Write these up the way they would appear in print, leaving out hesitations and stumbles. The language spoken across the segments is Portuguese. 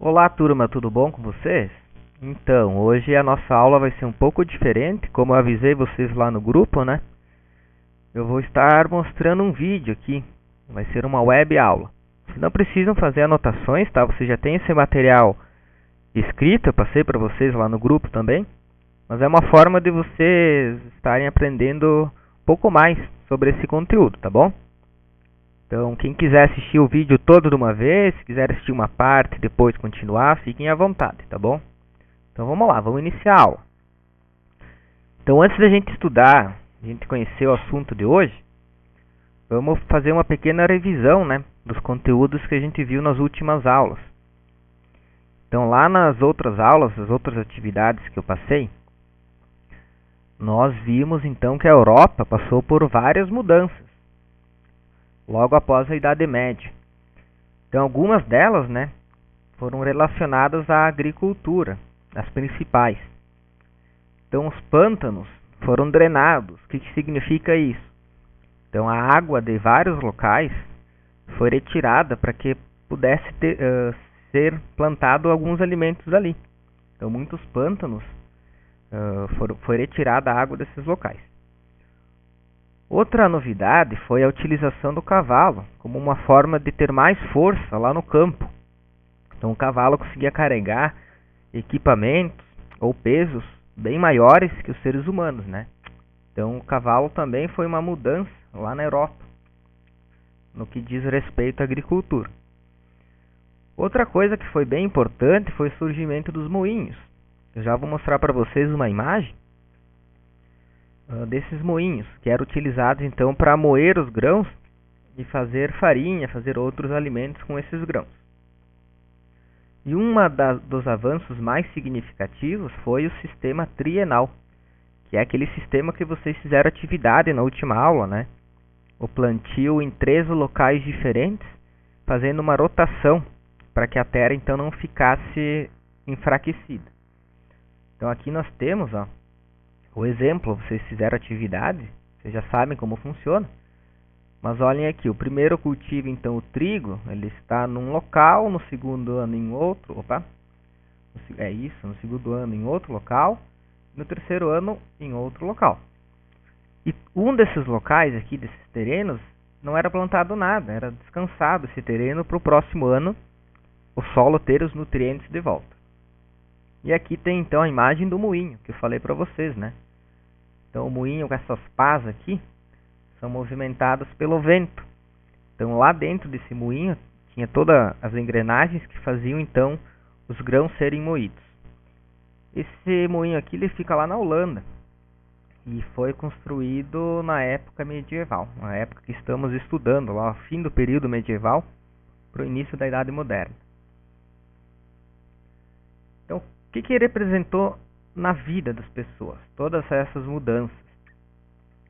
Olá, turma, tudo bom com vocês? Então, hoje a nossa aula vai ser um pouco diferente, como eu avisei vocês lá no grupo, né? Eu vou estar mostrando um vídeo aqui, vai ser uma web aula. Vocês não precisam fazer anotações, tá? Você já tem esse material escrito, eu passei para vocês lá no grupo também. Mas é uma forma de vocês estarem aprendendo um pouco mais sobre esse conteúdo, tá bom? Então, quem quiser assistir o vídeo todo de uma vez, se quiser assistir uma parte e depois continuar, fiquem à vontade, tá bom? Então vamos lá, vamos iniciar a aula. Então, antes da gente estudar, a gente conhecer o assunto de hoje, vamos fazer uma pequena revisão, né, dos conteúdos que a gente viu nas últimas aulas. Então, lá nas outras aulas, as outras atividades que eu passei, nós vimos então que a Europa passou por várias mudanças logo após a Idade Média. Então, algumas delas, né, foram relacionadas à agricultura, as principais. Então, os pântanos foram drenados. O que significa isso? Então, a água de vários locais foi retirada para que pudesse ser plantado alguns alimentos ali. Então, muitos pântanos foi retirada a água desses locais. Outra novidade foi a utilização do cavalo como uma forma de ter mais força lá no campo. Então, o cavalo conseguia carregar equipamentos ou pesos bem maiores que os seres humanos, né? Então, o cavalo também foi uma mudança lá na Europa, no que diz respeito à agricultura. Outra coisa que foi bem importante foi o surgimento dos moinhos. Eu já vou mostrar para vocês uma imagem desses moinhos, que eram utilizados então para moer os grãos e fazer farinha, fazer outros alimentos com esses grãos. E dos avanços mais significativos foi o sistema trienal, que é aquele sistema que vocês fizeram atividade na última aula, né? O plantio em 3 locais diferentes, fazendo uma rotação para que a terra então não ficasse enfraquecida. Então aqui nós temos, ó, o exemplo, vocês fizeram atividade, vocês já sabem como funciona. Mas olhem aqui, o primeiro cultivo, então, o trigo, ele está num local, no segundo ano em outro, no segundo ano em outro local, no terceiro ano em outro local. E um desses locais aqui, desses terrenos, não era plantado nada, era descansado esse terreno para o próximo ano o solo ter os nutrientes de volta. E aqui tem então a imagem do moinho, que eu falei para vocês, né? Então o moinho com essas pás aqui são movimentadas pelo vento. Então lá dentro desse moinho tinha todas as engrenagens que faziam então os grãos serem moídos. Esse moinho aqui ele fica lá na Holanda e foi construído na época medieval, na época que estamos estudando, lá ao fim do período medieval para o início da Idade Moderna. Então, o que representou na vida das pessoas, todas essas mudanças?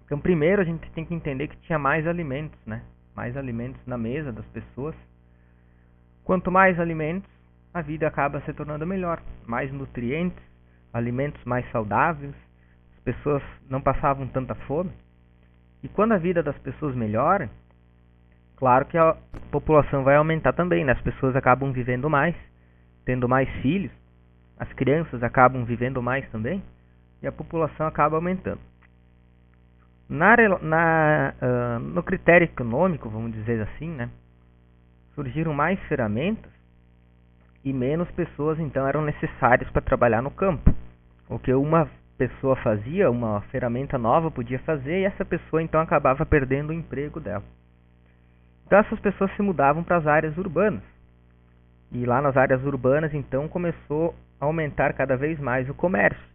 Então, primeiro a gente tem que entender que tinha mais alimentos, né? Mais alimentos na mesa das pessoas. Quanto mais alimentos, a vida acaba se tornando melhor. Mais nutrientes, alimentos mais saudáveis, as pessoas não passavam tanta fome. E quando a vida das pessoas melhora, claro que a população vai aumentar também, né? As pessoas acabam vivendo mais, tendo mais filhos. As crianças acabam vivendo mais também e a população acaba aumentando. No critério econômico, vamos dizer assim, né, surgiram mais ferramentas e menos pessoas então eram necessárias para trabalhar no campo. O que uma pessoa fazia, uma ferramenta nova podia fazer e essa pessoa então acabava perdendo o emprego dela. Então essas pessoas se mudavam para as áreas urbanas. E lá nas áreas urbanas então começou a aumentar cada vez mais o comércio.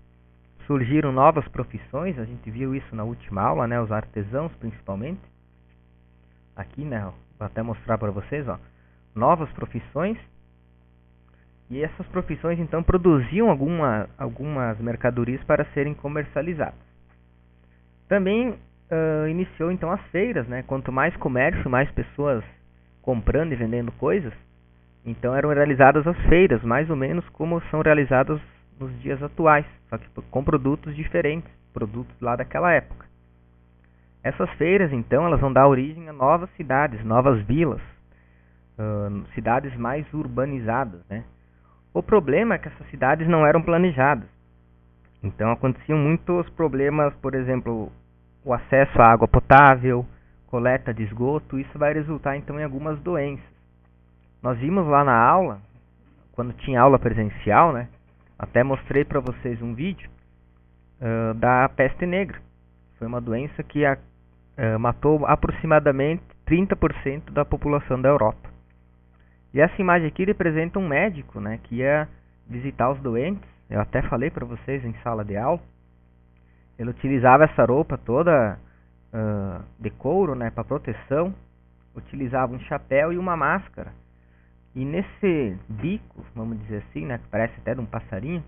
Surgiram novas profissões, a gente viu isso na última aula, né, os artesãos principalmente. Aqui, né, vou até mostrar para vocês, ó, novas profissões. E essas profissões então produziam algumas mercadorias para serem comercializadas. Também iniciou então as feiras, né? Quanto mais comércio, mais pessoas comprando e vendendo coisas, então eram realizadas as feiras, mais ou menos como são realizadas nos dias atuais, só que com produtos diferentes, produtos lá daquela época. Essas feiras, então, elas vão dar origem a novas cidades, novas vilas, cidades mais urbanizadas, né? O problema é que essas cidades não eram planejadas. Então aconteciam muitos problemas, por exemplo, o acesso à água potável, coleta de esgoto. Isso vai resultar então em algumas doenças. Nós vimos lá na aula, quando tinha aula presencial, né? Até mostrei para vocês um vídeo da peste negra. Foi uma doença que matou aproximadamente 30% da população da Europa. E essa imagem aqui representa um médico, né, que ia visitar os doentes. Eu até falei para vocês em sala de aula. Ele utilizava essa roupa toda de couro, né, para proteção. Utilizava um chapéu e uma máscara. E nesse bico, vamos dizer assim, né, que parece até de um passarinho,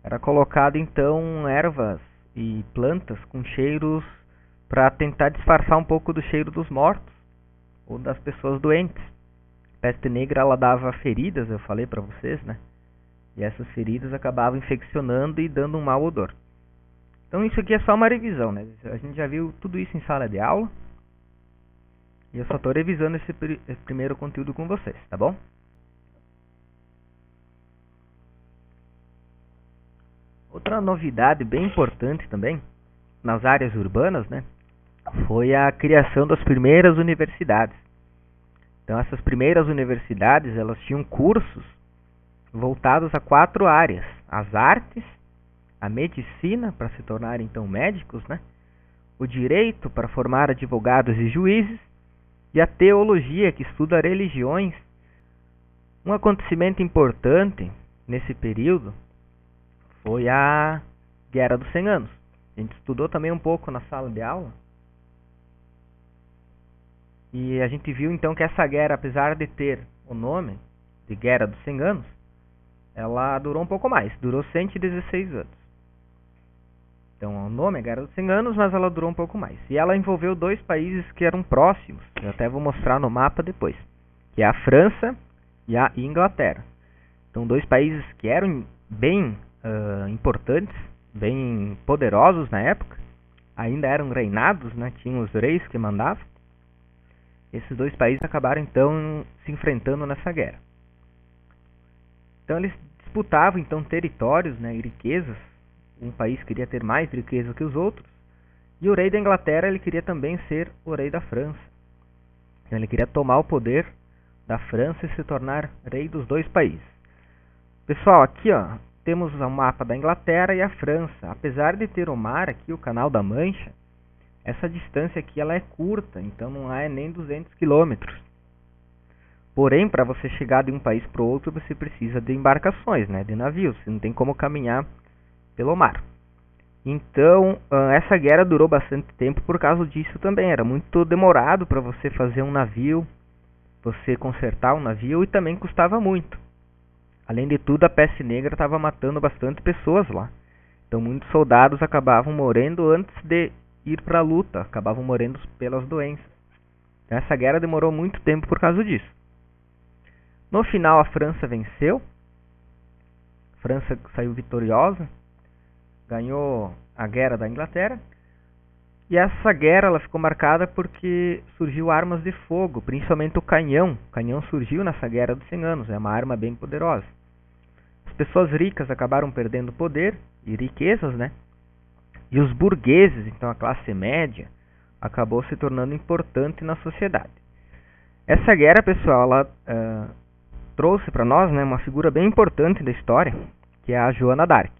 era colocado então ervas e plantas com cheiros para tentar disfarçar um pouco do cheiro dos mortos ou das pessoas doentes. A peste negra, ela dava feridas, eu falei para vocês, né? E essas feridas acabavam infeccionando e dando um mau odor. Então isso aqui é só uma revisão, né? A gente já viu tudo isso em sala de aula. E eu só estou revisando esse primeiro conteúdo com vocês, tá bom? Outra novidade bem importante também, nas áreas urbanas, né, foi a criação das primeiras universidades. Então essas primeiras universidades, elas tinham cursos voltados a 4 áreas: as artes, a medicina, para se tornar então médicos, né, o direito, para formar advogados e juízes, e a teologia, que estuda religiões. Um acontecimento importante nesse período foi a Guerra dos 100 Anos. A gente estudou também um pouco na sala de aula. E a gente viu então que essa guerra, apesar de ter o nome de Guerra dos 100 Anos, ela durou um pouco mais, durou 116 anos. Então o nome é Guerra dos 100 Anos, mas ela durou um pouco mais. E ela envolveu 2 países que eram próximos, eu até vou mostrar no mapa depois, que é a França e a Inglaterra. Então 2 países que eram bem importantes, bem poderosos na época, ainda eram reinados, né? Tinham os reis que mandavam. Esses 2 países acabaram então se enfrentando nessa guerra. Então eles disputavam então territórios, né, e riquezas. Um país queria ter mais riqueza que os outros, e o rei da Inglaterra, ele queria também ser o rei da França. Então ele queria tomar o poder da França e se tornar rei dos 2 países. Pessoal, aqui ó, temos o mapa da Inglaterra e a França. Apesar de ter o mar aqui, o Canal da Mancha, essa distância aqui ela é curta, então não é nem 200 quilômetros. Porém, para você chegar de um país para o outro, você precisa de embarcações, né, de navios. Você não tem como caminhar pelo mar. Então, essa guerra durou bastante tempo por causa disso também. Era muito demorado para você fazer um navio, você consertar um navio, e também custava muito. Além de tudo, a peste negra estava matando bastante pessoas lá. Então muitos soldados acabavam morrendo antes de ir para a luta, acabavam morrendo pelas doenças. Então, essa guerra demorou muito tempo por causa disso. No final, a França venceu. A França saiu vitoriosa, ganhou a guerra da Inglaterra. E essa guerra ela ficou marcada porque surgiu armas de fogo, principalmente o canhão. O canhão surgiu nessa Guerra dos 100 Anos, é uma arma bem poderosa. As pessoas ricas acabaram perdendo poder e riquezas, né? E os burgueses, então a classe média, acabou se tornando importante na sociedade. Essa guerra, pessoal, ela trouxe para nós, né, uma figura bem importante da história, que é a Joana d'Arc.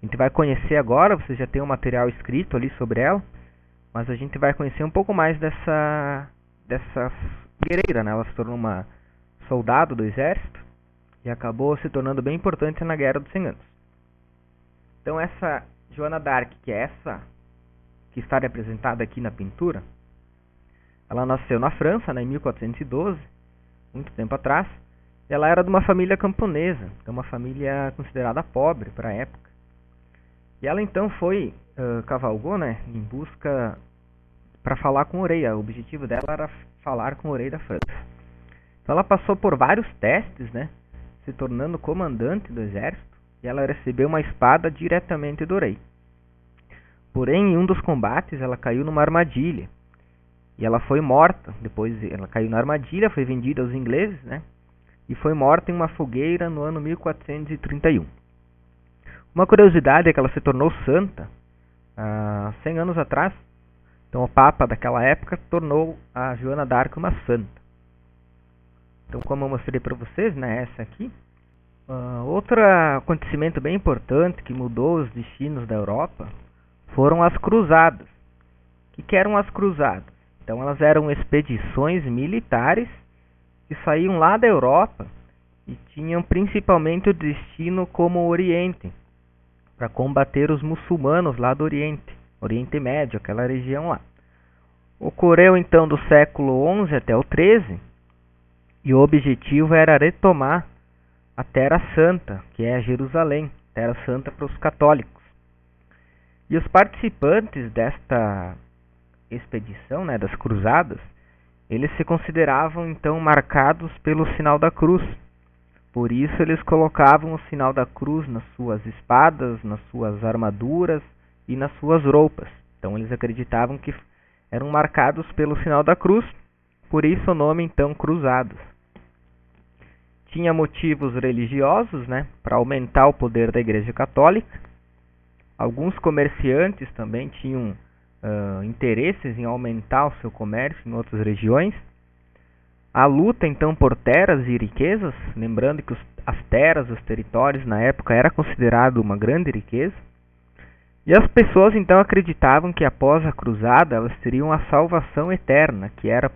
A gente vai conhecer agora, você já tem um material escrito ali sobre ela, mas a gente vai conhecer um pouco mais dessa guerreira, né? Ela se tornou uma soldado do exército e acabou se tornando bem importante na Guerra dos 100 Anos. Então essa Joana d'Arc, que é essa que está representada aqui na pintura, ela nasceu na França, né, em 1412, muito tempo atrás. Ela era de uma família camponesa, então uma família considerada pobre para a época. E ela então cavalgou, né, em busca para falar com o rei. O objetivo dela era falar com o rei da França. Então ela passou por vários testes, né, se tornando comandante do exército, e ela recebeu uma espada diretamente do rei. Porém, em um dos combates, ela caiu numa armadilha, e ela foi morta. Depois ela caiu na armadilha, foi vendida aos ingleses, né, e foi morta em uma fogueira no ano 1431. Uma curiosidade é que ela se tornou santa 100 anos atrás. Então o Papa daquela época tornou a Joana d'Arc uma santa. Então, como eu mostrei para vocês, né, essa aqui. Outro acontecimento bem importante que mudou os destinos da Europa foram as cruzadas. O que eram as cruzadas? Então elas eram expedições militares que saíam lá da Europa e tinham principalmente o destino como o Oriente, para combater os muçulmanos lá do Oriente, Oriente Médio, aquela região lá. Ocorreu então do século XI até o XIII, e o objetivo era retomar a Terra Santa, que é Jerusalém, Terra Santa para os católicos. E os participantes desta expedição, né, das cruzadas, eles se consideravam então marcados pelo sinal da cruz. Por isso eles colocavam o sinal da cruz nas suas espadas, nas suas armaduras e nas suas roupas. Então eles acreditavam que eram marcados pelo sinal da cruz, por isso o nome então cruzados. Tinha motivos religiosos, né, para aumentar o poder da Igreja Católica. Alguns comerciantes também tinham interesses em aumentar o seu comércio em outras regiões. A luta então por terras e riquezas, lembrando que as terras, os territórios na época era considerado uma grande riqueza. E as pessoas então acreditavam que após a cruzada elas teriam a salvação eterna, que era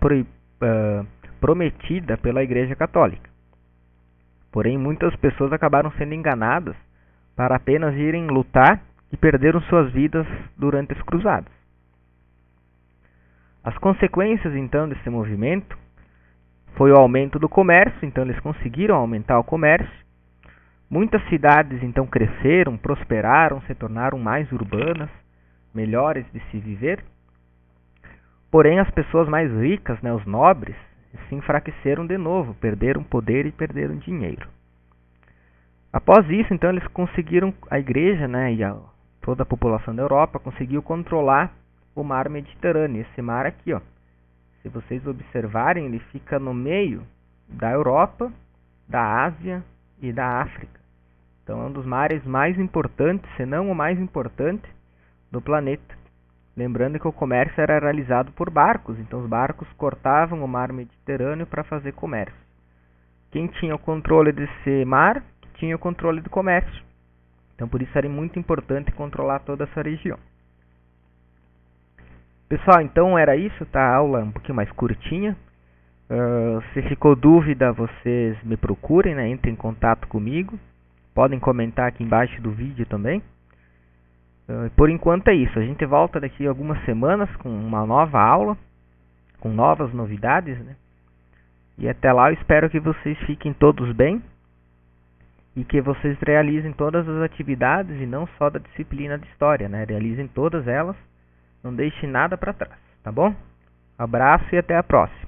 prometida pela Igreja Católica. Porém, muitas pessoas acabaram sendo enganadas para apenas irem lutar e perderam suas vidas durante as cruzadas. As consequências então desse movimento foi o aumento do comércio, então eles conseguiram aumentar o comércio. Muitas cidades então cresceram, prosperaram, se tornaram mais urbanas, melhores de se viver. Porém, as pessoas mais ricas, né, os nobres, se enfraqueceram de novo, perderam poder e perderam dinheiro. Após isso, então, eles conseguiram, a igreja, né, e toda a população da Europa conseguiu controlar o mar Mediterrâneo. Esse mar aqui, ó, se vocês observarem, ele fica no meio da Europa, da Ásia e da África. Então é um dos mares mais importantes, se não o mais importante do planeta. Lembrando que o comércio era realizado por barcos, então os barcos cortavam o mar Mediterrâneo para fazer comércio. Quem tinha o controle desse mar, tinha o controle do comércio. Então por isso era muito importante controlar toda essa região. Pessoal, então era isso, tá? A aula um pouquinho mais curtinha. Se ficou dúvida, vocês me procurem, né? Entrem em contato comigo. Podem comentar aqui embaixo do vídeo também. Por enquanto é isso. A gente volta daqui a algumas semanas com uma nova aula, com novas novidades, né? E até lá eu espero que vocês fiquem todos bem e que vocês realizem todas as atividades e não só da disciplina de História, né? Realizem todas elas, não deixem nada para trás, tá bom? Abraço e até a próxima.